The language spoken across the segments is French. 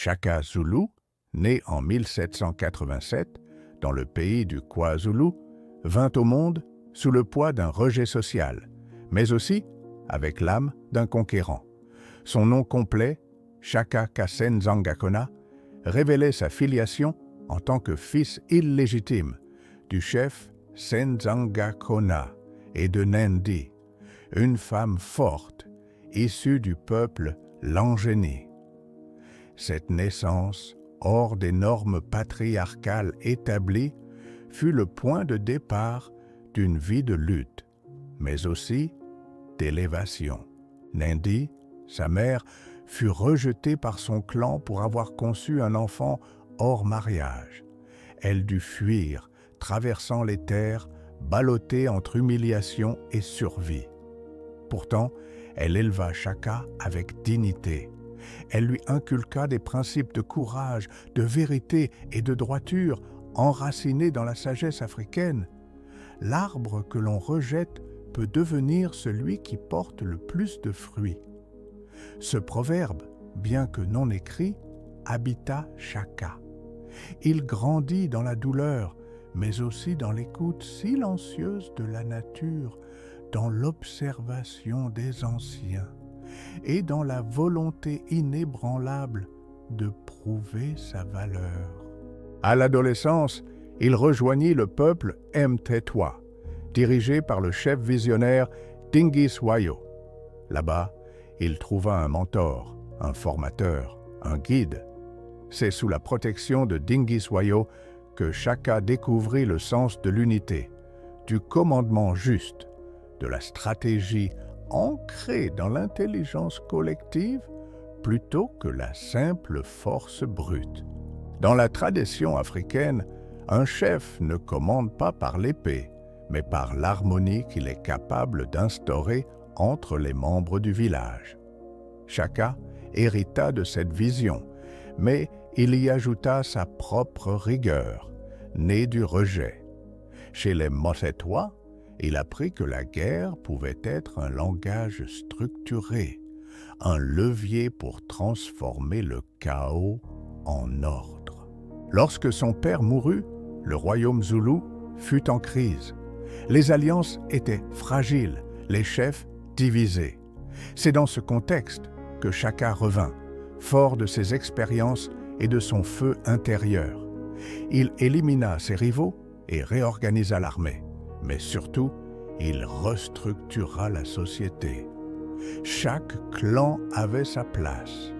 Shaka Zulu, né en 1787 dans le pays du KwaZulu, vint au monde sous le poids d'un rejet social, mais aussi avec l'âme d'un conquérant. Son nom complet, Shaka Kasenzangakona, révélait sa filiation en tant que fils illégitime du chef Senzangakona et de Nandi, une femme forte issue du peuple Langeni. Cette naissance, hors des normes patriarcales établies, fut le point de départ d'une vie de lutte, mais aussi d'élévation. Nandi, sa mère, fut rejetée par son clan pour avoir conçu un enfant hors mariage. Elle dut fuir, traversant les terres, ballottée entre humiliation et survie. Pourtant, elle éleva Shaka avec dignité. Elle lui inculqua des principes de courage, de vérité et de droiture enracinés dans la sagesse africaine. L'arbre que l'on rejette peut devenir celui qui porte le plus de fruits. Ce proverbe, bien que non écrit, habita Shaka. Il grandit dans la douleur, mais aussi dans l'écoute silencieuse de la nature, dans l'observation des anciens et dans la volonté inébranlable de prouver sa valeur. À l'adolescence, il rejoignit le peuple Mtetwa, dirigé par le chef visionnaire Dinguis Wayo. Là-bas, il trouva un mentor, un formateur, un guide. C'est sous la protection de Dinguis Wayo que Shaka découvrit le sens de l'unité, du commandement juste, de la stratégie ancrée dans l'intelligence collective plutôt que la simple force brute. Dans la tradition africaine, un chef ne commande pas par l'épée, mais par l'harmonie qu'il est capable d'instaurer entre les membres du village. Shaka hérita de cette vision, mais il y ajouta sa propre rigueur, née du rejet. Chez les Mosetwa, il apprit que la guerre pouvait être un langage structuré, un levier pour transformer le chaos en ordre. Lorsque son père mourut, le royaume zoulou fut en crise. Les alliances étaient fragiles, les chefs divisés. C'est dans ce contexte que Shaka revint, fort de ses expériences et de son feu intérieur. Il élimina ses rivaux et réorganisa l'armée, mais surtout, il restructura la société. Chaque clan avait sa place.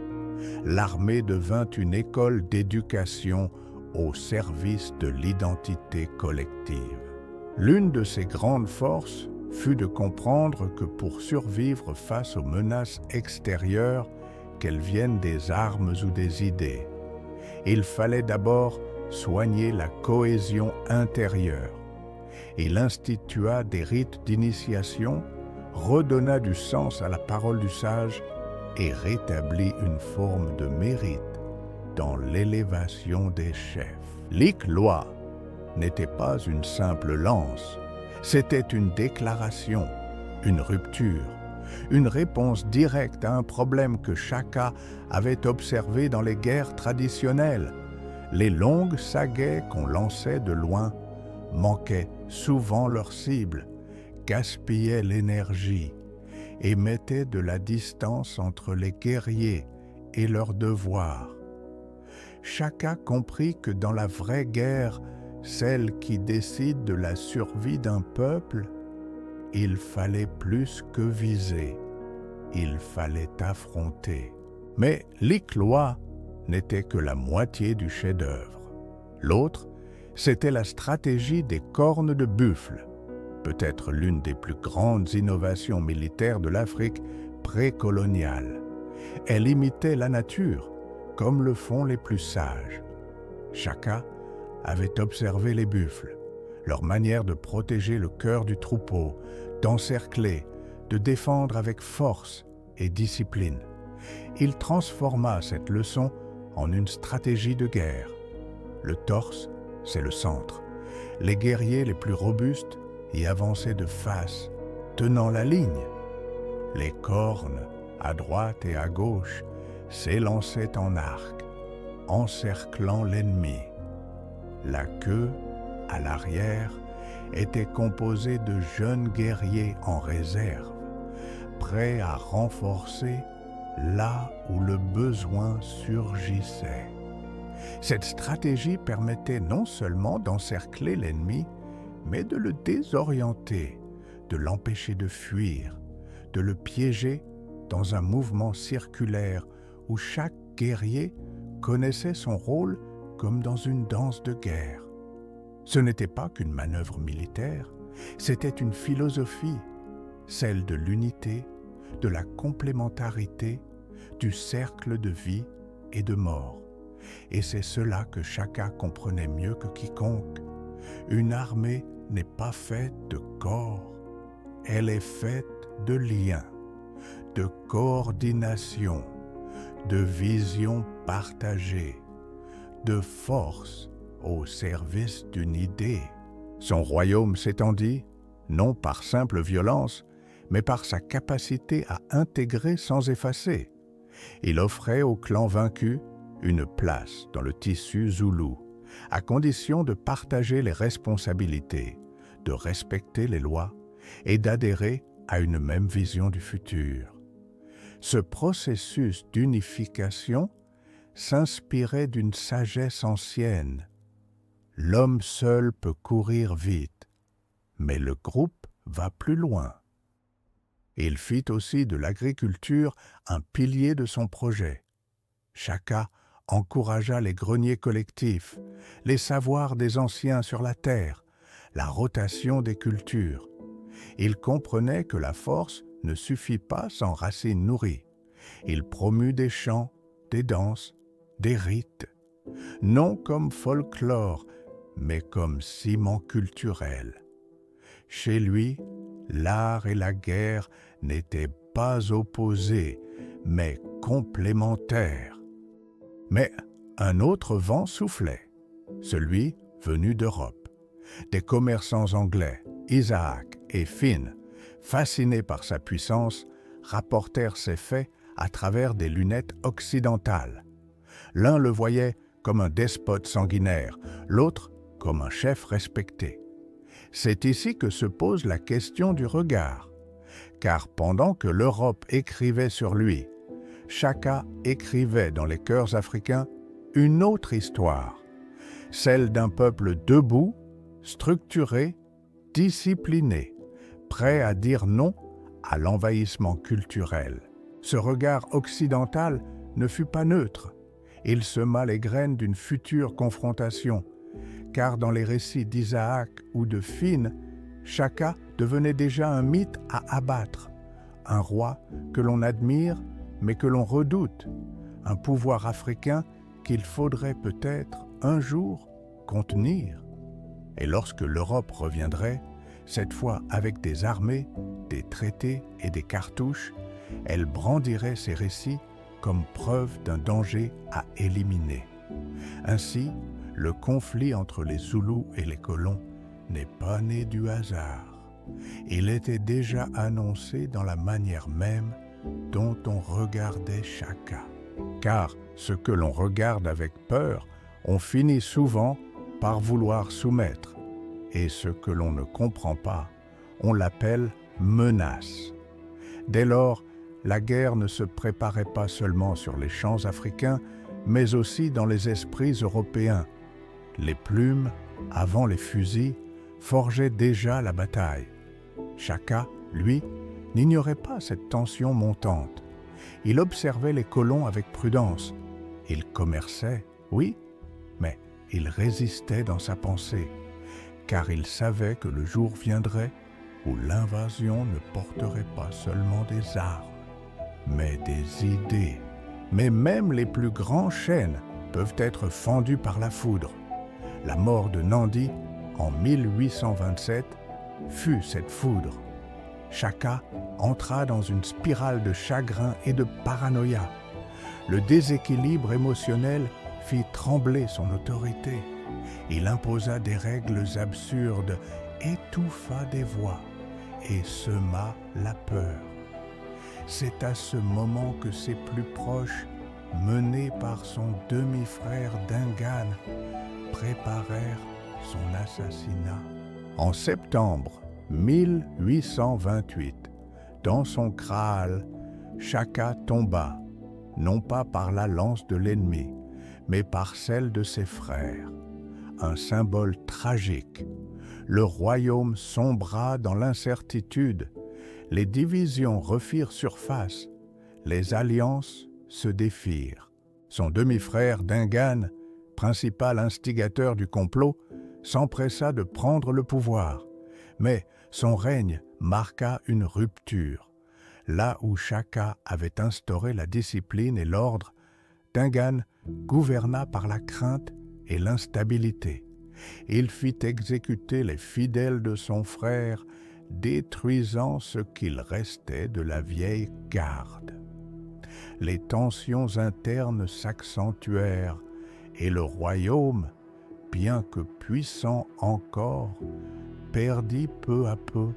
L'armée devint une école d'éducation au service de l'identité collective. L'une de ses grandes forces fut de comprendre que pour survivre face aux menaces extérieures, qu'elles viennent des armes ou des idées, il fallait d'abord soigner la cohésion intérieure. Il institua des rites d'initiation, redonna du sens à la parole du sage et rétablit une forme de mérite dans l'élévation des chefs. L'Ik-Loi n'était pas une simple lance, c'était une déclaration, une rupture, une réponse directe à un problème que Shaka avait observé dans les guerres traditionnelles. Les longues sagaies qu'on lançait de loin manquaient souvent leur cible, gaspillaient l'énergie et mettaient de la distance entre les guerriers et leurs devoirs. Shaka comprit que dans la vraie guerre, celle qui décide de la survie d'un peuple, il fallait plus que viser, il fallait affronter. Mais l'Ik-Loi n'était que la moitié du chef-d'œuvre. L'autre, c'était la stratégie des cornes de buffle, peut-être l'une des plus grandes innovations militaires de l'Afrique précoloniale. Elle imitait la nature, comme le font les plus sages. Shaka avait observé les buffles, leur manière de protéger le cœur du troupeau, d'encercler, de défendre avec force et discipline. Il transforma cette leçon en une stratégie de guerre. Le torse, c'est le centre. Les guerriers les plus robustes y avançaient de face, tenant la ligne. Les cornes, à droite et à gauche, s'élançaient en arc, encerclant l'ennemi. La queue, à l'arrière, était composée de jeunes guerriers en réserve, prêts à renforcer là où le besoin surgissait. Cette stratégie permettait non seulement d'encercler l'ennemi, mais de le désorienter, de l'empêcher de fuir, de le piéger dans un mouvement circulaire où chaque guerrier connaissait son rôle comme dans une danse de guerre. Ce n'était pas qu'une manœuvre militaire, c'était une philosophie, celle de l'unité, de la complémentarité, du cercle de vie et de mort. Et c'est cela que Shaka comprenait mieux que quiconque. Une armée n'est pas faite de corps, elle est faite de liens, de coordination, de vision partagée, de force au service d'une idée. Son royaume s'étendit, non par simple violence, mais par sa capacité à intégrer sans effacer. Il offrait aux clans vaincus une place dans le tissu zoulou, à condition de partager les responsabilités, de respecter les lois et d'adhérer à une même vision du futur. Ce processus d'unification s'inspirait d'une sagesse ancienne. L'homme seul peut courir vite, mais le groupe va plus loin. Il fit aussi de l'agriculture un pilier de son projet. Shaka encouragea les greniers collectifs, les savoirs des anciens sur la terre, la rotation des cultures. Il comprenait que la force ne suffit pas sans racines nourries. Il promut des chants, des danses, des rites, non comme folklore, mais comme ciment culturel. Chez lui, l'art et la guerre n'étaient pas opposés, mais complémentaires. Mais un autre vent soufflait, celui venu d'Europe. Des commerçants anglais, Isaac et Finn, fascinés par sa puissance, rapportèrent ses faits à travers des lunettes occidentales. L'un le voyait comme un despote sanguinaire, l'autre comme un chef respecté. C'est ici que se pose la question du regard, car pendant que l'Europe écrivait sur lui, Shaka écrivait dans les cœurs africains une autre histoire, celle d'un peuple debout, structuré, discipliné, prêt à dire non à l'envahissement culturel. Ce regard occidental ne fut pas neutre. Il sema les graines d'une future confrontation, car dans les récits d'Isaac ou de Finn, Shaka devenait déjà un mythe à abattre, un roi que l'on admire mais que l'on redoute, un pouvoir africain qu'il faudrait peut-être un jour contenir. Et lorsque l'Europe reviendrait, cette fois avec des armées, des traités et des cartouches, elle brandirait ces récits comme preuve d'un danger à éliminer. Ainsi, le conflit entre les Zoulous et les colons n'est pas né du hasard. Il était déjà annoncé dans la manière même dont on regardait Shaka. Car ce que l'on regarde avec peur, on finit souvent par vouloir soumettre. Et ce que l'on ne comprend pas, on l'appelle menace. Dès lors, la guerre ne se préparait pas seulement sur les champs africains, mais aussi dans les esprits européens. Les plumes, avant les fusils, forgeaient déjà la bataille. Shaka, lui, n'ignorait pas cette tension montante. Il observait les colons avec prudence. Il commerçait, oui, mais il résistait dans sa pensée, car il savait que le jour viendrait où l'invasion ne porterait pas seulement des armes, mais des idées. Mais même les plus grands chênes peuvent être fendus par la foudre. La mort de Nandi, en 1827, fut cette foudre. Shaka entra dans une spirale de chagrin et de paranoïa. Le déséquilibre émotionnel fit trembler son autorité. Il imposa des règles absurdes, étouffa des voix et sema la peur. C'est à ce moment que ses plus proches menés par son demi-frère Dingaan, préparèrent son assassinat. En septembre 1828, dans son kraal, Shaka tomba, non pas par la lance de l'ennemi, mais par celle de ses frères. Un symbole tragique. Le royaume sombra dans l'incertitude. Les divisions refirent surface. Les alliances se défirent. Son demi-frère Dingaan, principal instigateur du complot, s'empressa de prendre le pouvoir. Mais son règne marqua une rupture. Là où Shaka avait instauré la discipline et l'ordre, Dingaan gouverna par la crainte et l'instabilité. Il fit exécuter les fidèles de son frère, détruisant ce qu'il restait de la vieille garde. Les tensions internes s'accentuèrent et le royaume, bien que puissant encore, perdit peu à peu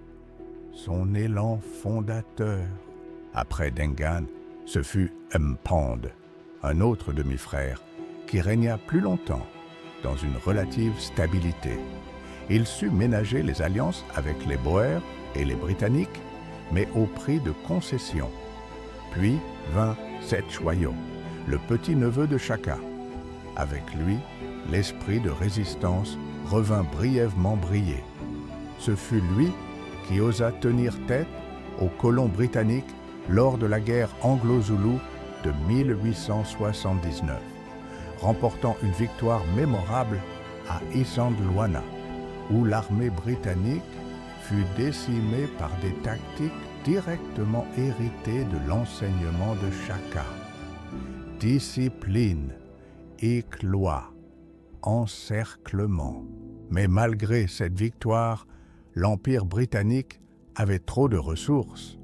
son élan fondateur. Après Dingaan, ce fut Mpond, un autre demi-frère, qui régna plus longtemps, dans une relative stabilité. Il sut ménager les alliances avec les Boers et les Britanniques, mais au prix de concessions. Puis vint Cetshwayo, le petit-neveu de Shaka. Avec lui, l'esprit de résistance revint brièvement briller. Ce fut lui qui osa tenir tête aux colons britanniques lors de la guerre anglo-zoulou de 1879, remportant une victoire mémorable à Isandlwana, où l'armée britannique fut décimée par des tactiques directement héritées de l'enseignement de Shaka. Discipline, éclat, encerclement. Mais malgré cette victoire, l'Empire britannique avait trop de ressources.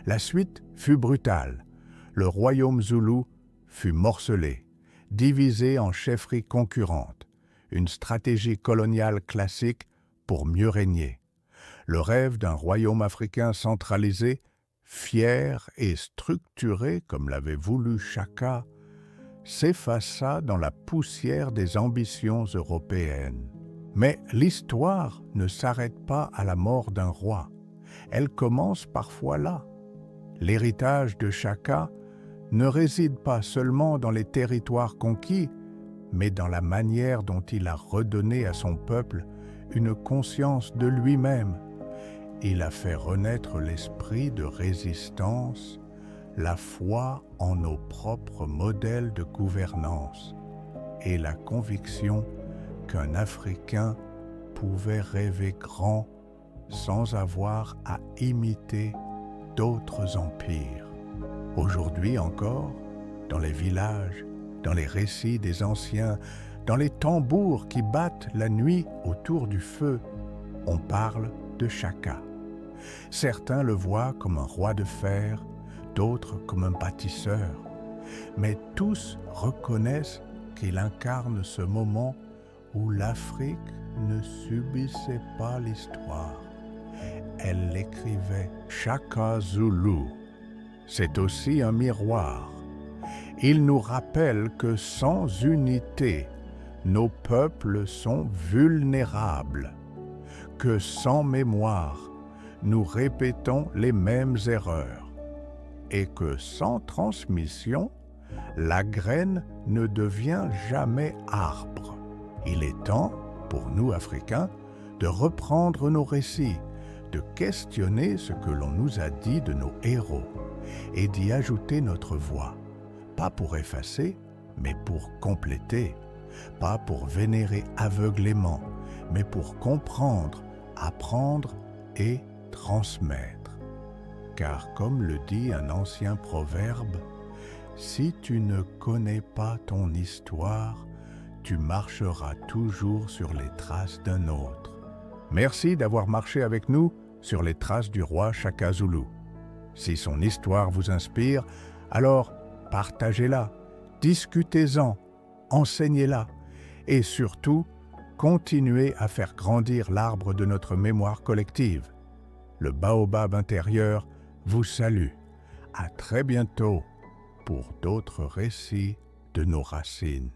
La suite fut brutale. Le royaume zoulou fut morcelé, divisé en chefferies concurrentes, une stratégie coloniale classique pour mieux régner. Le rêve d'un royaume africain centralisé, fier et structuré comme l'avait voulu Shaka, s'effaça dans la poussière des ambitions européennes. Mais l'histoire ne s'arrête pas à la mort d'un roi. Elle commence parfois là. L'héritage de Shaka ne réside pas seulement dans les territoires conquis, mais dans la manière dont il a redonné à son peuple une conscience de lui-même. Il a fait renaître l'esprit de résistance, la foi en nos propres modèles de gouvernance et la conviction qu'un Africain pouvait rêver grand sans avoir à imiter d'autres empires. Aujourd'hui encore, dans les villages, dans les récits des anciens, dans les tambours qui battent la nuit autour du feu, on parle de Shaka. Certains le voient comme un roi de fer, d'autres comme un bâtisseur, mais tous reconnaissent qu'il incarne ce moment où l'Afrique ne subissait pas l'histoire. Elle l'écrivait. Shaka Zulu, c'est aussi un miroir. Il nous rappelle que sans unité, nos peuples sont vulnérables, que sans mémoire, nous répétons les mêmes erreurs, et que sans transmission, la graine ne devient jamais arbre. Il est temps, pour nous Africains, de reprendre nos récits, de questionner ce que l'on nous a dit de nos héros, et d'y ajouter notre voix, pas pour effacer, mais pour compléter, pas pour vénérer aveuglément, mais pour comprendre, apprendre et transmettre. Car comme le dit un ancien proverbe, si tu ne connais pas ton histoire, tu marcheras toujours sur les traces d'un autre. Merci d'avoir marché avec nous sur les traces du roi Shaka Zulu. Si son histoire vous inspire, alors partagez-la, discutez-en, enseignez-la et surtout, continuez à faire grandir l'arbre de notre mémoire collective. Le baobab intérieur vous salue. À très bientôt. pour d'autres récits de nos racines.